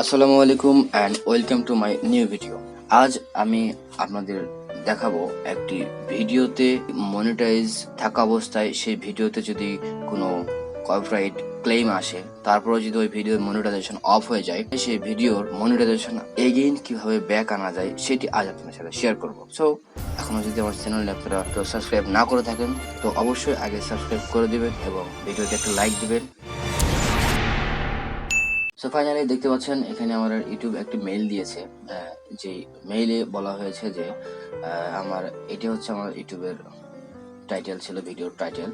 আসসালামু আলাইকুম and welcome to my new video. আজ আমি আপনাদের দেখাবো একটি ভিডিওতে মনিটাইজ থাকা অবস্থায় সেই ভিডিওতে যদি কোনো কপিরাইট ক্লেম আসে, তারপরে যদি ওই ভিডিওর মনিটাইজেশন অফ হয়ে যায়, সেই ভিডিওর মনিটাইজেশন এগেইন কিভাবে ব্যাক আনা যায় সেটি আজ আপনাদের সাথে শেয়ার করব। সো এখনো যদি আমার চ্যানেলে আপনারা কেউ সাবস্ক্রাইব না করে থাকেন তো অবশ্যই আগে সাবস্ক্রাইব করে দিবেন এবং ভিডিওতে একটা লাইক দিবেন। সো ফাইনালি দেখতে পাচ্ছেন এখানে আমার ইউটিউব একটি মেইল দিয়েছে, যে মেইলে বলা হয়েছে যে আমার এটি হচ্ছে আমার ইউটিউবের টাইটেল ছিল, ভিডিওর টাইটেল।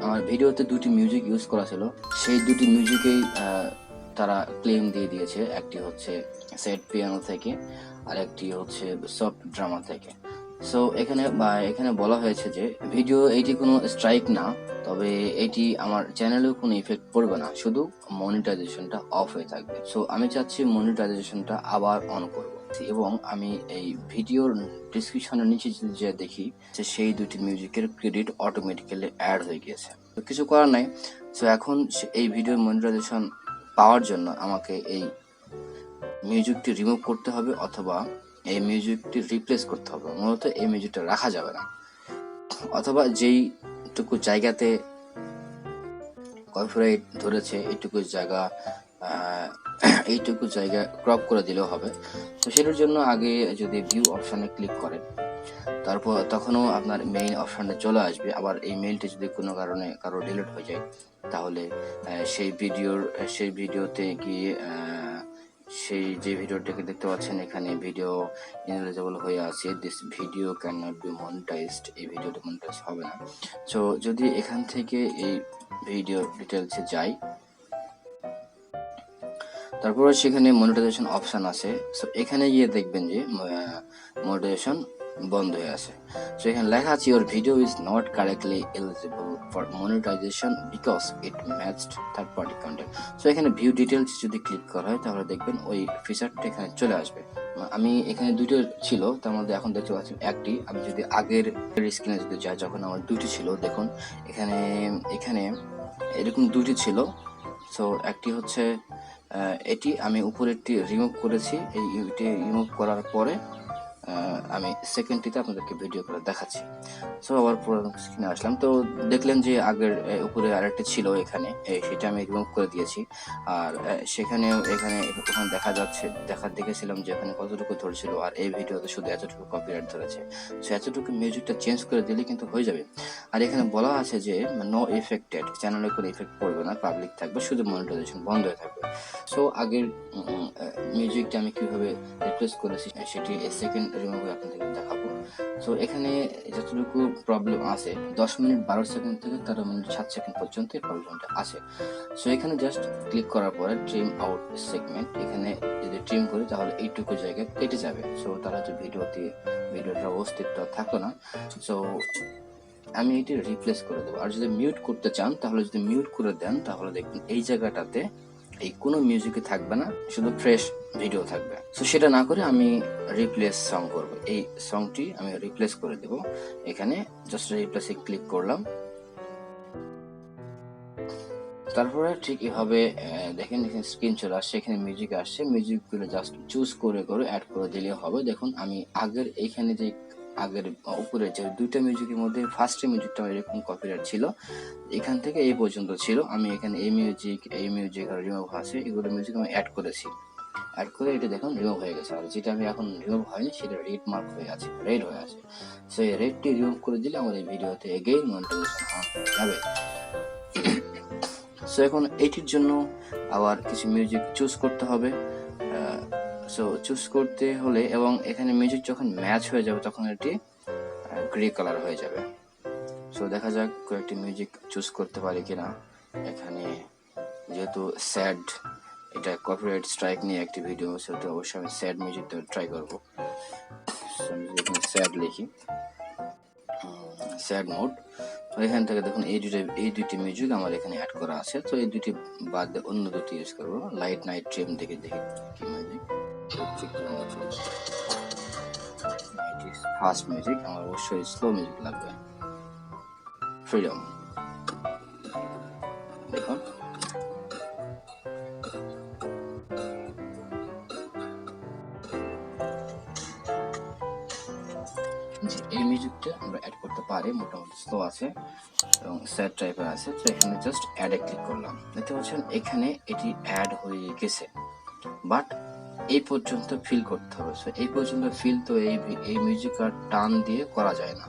আমার ভিডিওতে দুটি মিউজিক ইউজ করা ছিল, সেই দুটি মিউজিকেই তারা ক্লেম দিয়ে দিয়েছে। একটি হচ্ছে স্যাড পিয়ানো থেকে আর একটি হচ্ছে সফট ড্রামা থেকে। সো এখানে বলা হয়েছে যে ভিডিও এটি কোনো স্ট্রাইক না, তবে এটি আমার চ্যানেলেও কোনো ইফেক্ট পড়বে না, শুধু মনিটাইজেশনটা অফ হয়ে থাকবে। সো আমি চাচ্ছি মনিটাইজেশনটা আবার অন করব এবং আমি এই ভিডিওর ডিসক্রিপশনের নিচে যদি যে দেখি যে সেই দুটি মিউজিকের ক্রেডিট অটোমেটিক্যালি অ্যাড হয়ে গিয়েছে। তো কিছু করার নাই। সো এখন এই ভিডিওর মনিটাইজেশন পাওয়ার জন্য আমাকে এই মিউজিকটি রিমুভ করতে হবে অথবা এই মিউজিকটি রিপ্লেস করতে হবে। মূলত এই মিউজিকটা রাখা যাবে না, অথবা যেইটুকু জায়গাতে কপিরাইট ধরেছে এইটুকু জায়গা ক্রপ করে দিলেও হবে। তো সেটার জন্য আগে যদি ভিউ অপশনে ক্লিক করেন, তারপর তখনও আপনার মেইন অপশনে চলে আসবে। আবার এই মেইলটি যদি কোনো কারণে কারো ডিলিট হয়ে যায়, তাহলে সেই ভিডিওতে গিয়ে সেই যে ভিডিওটাকে দেখতে পাচ্ছেন এখানে ভিডিও ইনএলিজিবল হয়ে আছে, this video can not be monetised, এই ভিডিওটা মনিটাইজ হবে না। সো যদি এখান থেকে এই ভিডিও ডিটেলসে যাই, তারপরে সেখানে মনিটাইজেশন অপশন আছে। সো এখানে গিয়ে দেখবেন যে মনিটাইজেশন বন্ধ হয়ে আছে। সো এখানে লেখা আছে your video is not correctly eligible for monetisation because it matched third party content. So এখানে ভিউ ডিটেলস যদি ক্লিক করা হয় তাহলে দেখবেন ওই ফিচারটা এখানে চলে আসবে। আমি এখানে দুটো ছিল, তার মধ্যে এখন দেখতে পাচ্ছি একটি। আমি যদি আগের স্ক্রিনে যদি যাই, যখন আমার দুটি ছিল, দেখুন এখানে এরকম দুটি ছিল। সো একটি হচ্ছে এটি আমি উপরেরটি রিমুভ করেছি। এইটি রিমুভ করার পরে আমি সেকেন্ডটিতে আপনাদেরকে ভিডিও করে দেখাচ্ছি। সো আবার পুরো স্ক্রিনে আসলাম, তো দেখলেন যে আগের উপরে আরেকটি ছিল, এখানে সেটা আমি রিমুভ করে দিয়েছি। আর ওখানে দেখেছিলাম যে এখানে কতটুকু ধরেছিল, আর এই ভিডিওতে শুধু এতটুকু কপিরাইট ধরেছে। সো এতটুকু মিউজিকটা চেঞ্জ করে দিলে কিন্তু হয়ে যাবে। আর এখানে বলা আছে যে নো এফেক্টেড, চ্যানেলের কোনো এফেক্ট পড়বে না, পাবলিক থাকবে, শুধু মনিটাইজেশন বন্ধ হয়ে থাকবে। সো আগের মিউজিকটা আমি কিভাবে রিপ্লেস করেছি সেটি সেকেন্ড রিমুভে আপনাদেরকে দেখাবো। সো এখানে যতটুকু প্রবলেম আছে 10 মিনিট 12 সেকেন্ড থেকে 13 মিনিট 7 সেকেন্ড পর্যন্ত এই প্রবলেমটা আছে। সো এখানে জাস্ট ক্লিক করার পরে ট্রিম আউট সেগমেন্ট, এখানে যদি ট্রিম করি তাহলে এইটুকু জায়গায় কেটে যাবে। সো তারা যে ভিডিওটার অস্তিত্ব থাকলো না। সো আমি এটি রিপ্লেস করে দেবো। আর যদি মিউট করতে চান তাহলে যদি মিউট করে দেন তাহলে দেখবেন এই জায়গাটাতে এই কোনো মিউজিকই থাকবে না, শুধু ফ্রেশ ভিডিও থাকবে। সো সেটা না করে আমি রিপ্লেস সং করব, এই সংটি আমি রিপ্লেস করে দেব। এখানে জাস্ট রিপ্লেসে ক্লিক করলাম, তারপরে ঠিক এভাবে দেখেন এখানে স্ক্রিন চলে আসছে, এখানে মিউজিক আসছে, মিউজিকগুলো জাস্ট চুজ করে অ্যাড করে দিলে হবে। দেখুন আমি আগের উপরে যে দুইটা মিউজিকের মধ্যে ফার্স্ট মিউজিকটা এরকম কপিরাইট ছিল, এখান থেকে এই পর্যন্ত ছিল। আমি এখানে এই মিউজিক আর রিমুভ আছে, এগুলো মিউজিক আমি অ্যাড করেছি। অ্যাড করে এটা দেখুন রিমুভ হয়ে গেছে। আর যেটা আমি এখন রিমুভ হয়নি সেটা রেড মার্ক হয়ে আছে, রেড হয়ে আছে। সো এই রেডটি রিমুভ করে দিলে আমার এই ভিডিওতে এগেইন মনিটাইজেশন অন হয়ে যাবে। সো এখন এটির জন্য আবার কিছু মিউজিক চুজ করতে হবে। সো চুজ করতে হলে এবং এখানে মিউজিক যখন ম্যাচ হয়ে যাবে তখন এটি গ্রে কালার হয়ে যাবে। সো দেখা যাক কয়েকটি মিউজিক চুজ করতে পারি কিনা। এখানে যেহেতু স্যাড, এটা কপিরাইট স্ট্রাইক নিয়ে একটি ভিডিও, সেহেতু অবশ্যই আমি স্যাড মিউজিকটা ট্রাই করবো। স্যাড লিখি, স্যাড মোড। তো এখান থেকে দেখুন এই দুটি মিউজিক আমার এখানে অ্যাড করা আছে। তো এই দুটি বাদ অন্য দুটি ইউজ করবো। লাইট নাইট ট্রিম দেখি কি মিউজিক, ফাস্ট মিউজিক, আমার অবশ্যই স্লো মিউজিক লাগবে। ফ্রিডম, দেখুন জি, এই মিউজিকটা আমরা অ্যাড করতে পারি, মোটামুটি স্লো আছে এবং স্যাড টাইপের আছে। তো এখানে জাস্ট অ্যাডে ক্লিক করলাম, দেখতে পাচ্ছেন এখানে এটি অ্যাড হয়ে গেছে, বাট এই পর্যন্ত ফিল করতে হবে। সো এই পর্যন্ত ফিল তো এই মিউজিক আর টান দিয়ে করা যায় না,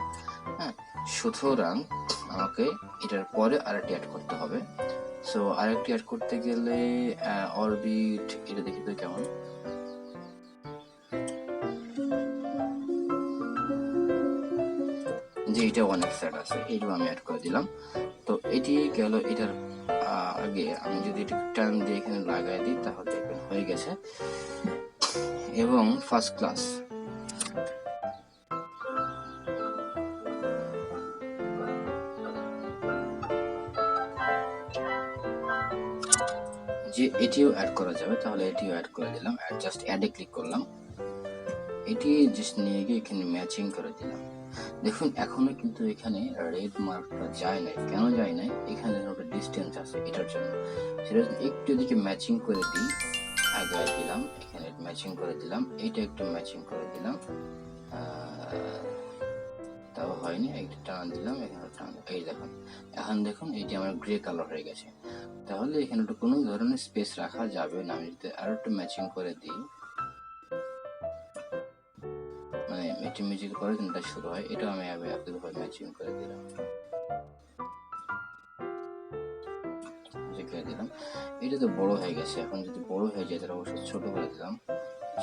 হ্যাঁ। সুতরাং আমাকে এটার পরে আরেকটি অ্যাড করতে হবে। সো আরেকটি অ্যাড করতে গেলে অরবিট, এটা দেখি তো কেমন। যে এটা অনেক স্যাড আছে, এইটাও আমি অ্যাড করে দিলাম। তো এটি গেল। এটার আগে আমি যদি এটা টান দিয়ে এখানে লাগাই দিই তাহলে দেখবেন হয়ে গেছে। এবং ফার্স্ট ক্লাস, যে এটিও অ্যাড করা যাবে, তাহলে এটিও অ্যাড করে দিলাম। জাস্ট অ্যাডে ক্লিক করলাম, এটি জাস্ট নিয়ে গিয়ে এখানে ম্যাচিং করে দিলাম। দেখুন এখনো কিন্তু এখানে রেড মার্কটা যায় নাই। কেন যায় নাই? এখানে একটা ডিস্টেন্স আছে এটার জন্য। সেটা একটু এদিকে ম্যাচিং করে দিই, আগায় দিলাম, এখানে ম্যাচিং করে দিলাম, এইটা একটু ম্যাচিং করে দিলাম, তাও হয়নি, একটু টান দিলাম, এখানে টান, এই দেখুন এখন দেখুন এইটি আমার গ্রে কালার হয়ে গেছে। তাহলে এখানে তো কোনো ধরনের স্পেস রাখা যাবে না। আমি যদি আরো একটু ম্যাচিং করে দিই, মানে এটি মিউজিক পরে কিন্তু শুরু হয়, এটা আমি একইভাবে ম্যাচিং করে দিলাম, দিলাম। এটা তো বড় হয়ে গেছে, এখন যদি বড় হয়ে যায় তাহলে অবশ্যই ছোট করে দিলাম,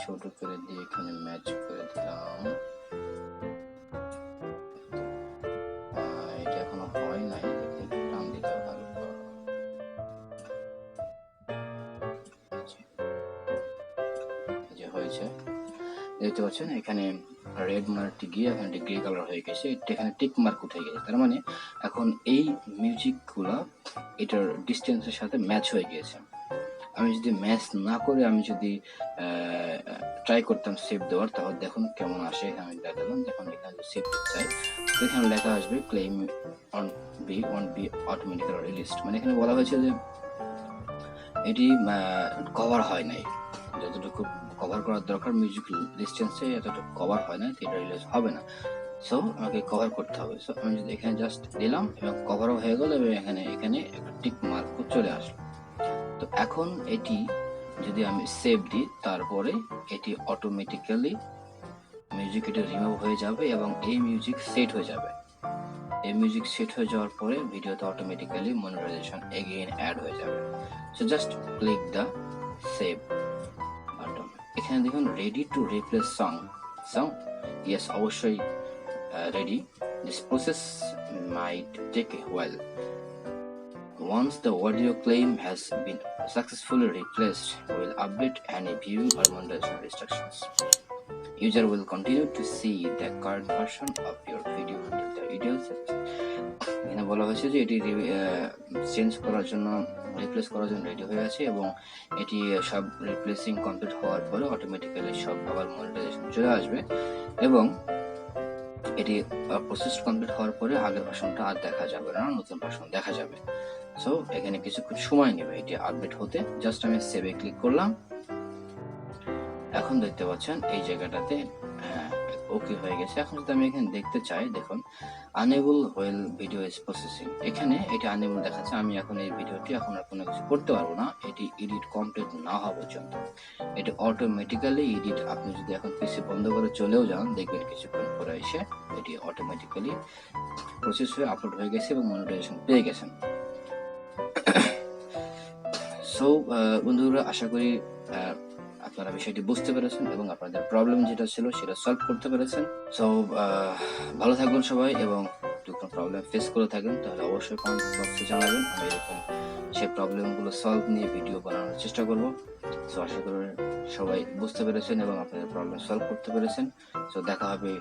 ছোট করে দিয়ে এখানে ম্যাচ করে দিলাম। এটা এখনো হয় নাই, একটু টান দিতে হবে। যে হয়েছে, দেখতে পাচ্ছেন এখানে রেড মার্কটি গিয়ে এখানে গ্রে কালার হয়ে গেছে, এখানে টিক মার্ক উঠে গেছে। তার মানে এখন এই মিউজিকগুলো এটার ডিস্টেন্সের সাথে ম্যাচ হয়ে গিয়েছে। আমি যদি ম্যাচ না করে আমি যদি ট্রাই করতাম সেভ দেওয়ার, তাহলে দেখুন কেমন আসে। আমি দেখালাম, দেখুন এখানে সেভ দিতে চাই, তো এখানে লেখা আসবে claim on B automatically released. মানে এখানে বলা হয়েছে যে এটি কভার হয় নাই, যতটুকু কভার করার দরকার মিউজিক ডিস্টেন্সে এতটুকু কভার হয় না, এটা রিলিজ হবে না। সো আমাকে কভার করতে হবে। সো আমি যদি এখানে জাস্ট দিলাম এবং কভারও হয়ে গেল এবং এখানে একটা টিক মার্কও চলে আসলো। তো এখন এটি যদি আমি সেভ দিই, তারপরে এটি অটোমেটিক্যালি মিউজিক এটা রিমুভ হয়ে যাবে এবং এই মিউজিক সেট হয়ে যাবে। এই মিউজিক সেট হয়ে যাওয়ার পরে ভিডিওতে অটোমেটিক্যালি মনিটাইজেশন এগেইন অ্যাড হয়ে যাবে। So just click the save button. এখানে দেখুন ready to replace song. Yes, অবশ্যই ready. This process might take a while. Once the audio claim has been successfully replaced, we will update any viewing or monetization restrictions. User will continue to see the current version of your video until the video sets. এখানে বলা হয়েছে যে এটি change করার জন্য, replace করার জন্য ready হয়ে আছে এবং এটি সব রিপ্লেসিং কমপ্লিট হওয়ার পরে অটোমেটিক্যালি সব আবার মনিটাইজেশন চলে আসবে এবং এটি প্রসেস কমপ্লিট হওয়ার পরে আগের ভার্সনটা আর দেখা যাবে না, নতুন ভার্সন দেখা যাবে। সো এখানে কিছুক্ষণ সময় নেবে এটি আপডেট হতে। জাস্ট আমি সেভে ক্লিক করলাম, এখন দেখতে পাচ্ছেন এই জায়গাটাতে ওকে হয়ে গেছে। এখন যদি আমি এখানে দেখতে চাই, দেখুন unable while video is processing, এখানে এটি আনএবল দেখাচ্ছে। আমি এখন এই ভিডিওটি এখন আর কোনো কিছু করতে পারবো না, এটি এডিট কমপ্লিট না হওয়া পর্যন্ত। এটি অটোমেটিক্যালি এডিট, আপনি যদি এখন পিসি বন্ধ করে চলেও যান, দেখবেন কিছুক্ষণ পরে এসে এটি অটোমেটিক্যালি প্রসেস হয়ে আপলোড হয়ে গেছে এবং মনিটাইজেশন পেয়ে গেছেন। সো বন্ধুরা, আশা করি আপনারা বিষয়টি বুঝতে পেরেছেন এবং আপনাদের প্রবলেম যেটা ছিল সেটা সলভ করতে পেরেছেন। সো ভালো থাকবেন সবাই, এবং যদি কোনো প্রবলেম ফেস করে থাকেন তাহলে অবশ্যই কমেন্ট বক্সে জানাবেন। আমি এরকম সেই প্রবলেমগুলো সলভ নিয়ে ভিডিও বানানোর চেষ্টা করব। সো আশা করি সবাই বুঝতে পেরেছেন এবং আপনাদের প্রবলেম সলভ করতে পেরেছেন। সো দেখা হবে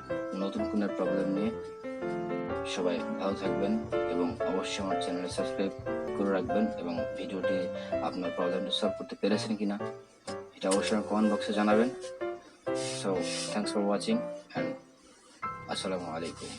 নতুন কোনো প্রবলেম নিয়ে। সবাই ভালো থাকবেন এবং অবশ্যই আমার চ্যানেলে সাবস্ক্রাইব করে রাখবেন এবং ভিডিওটি আপনার প্রবলেমটা সলভ করতে পেরেছেন কিনা এটা অবশ্যই কমেন্ট বক্সে জানাবেন। So thanks for watching and আসসালামু আলাইকুম।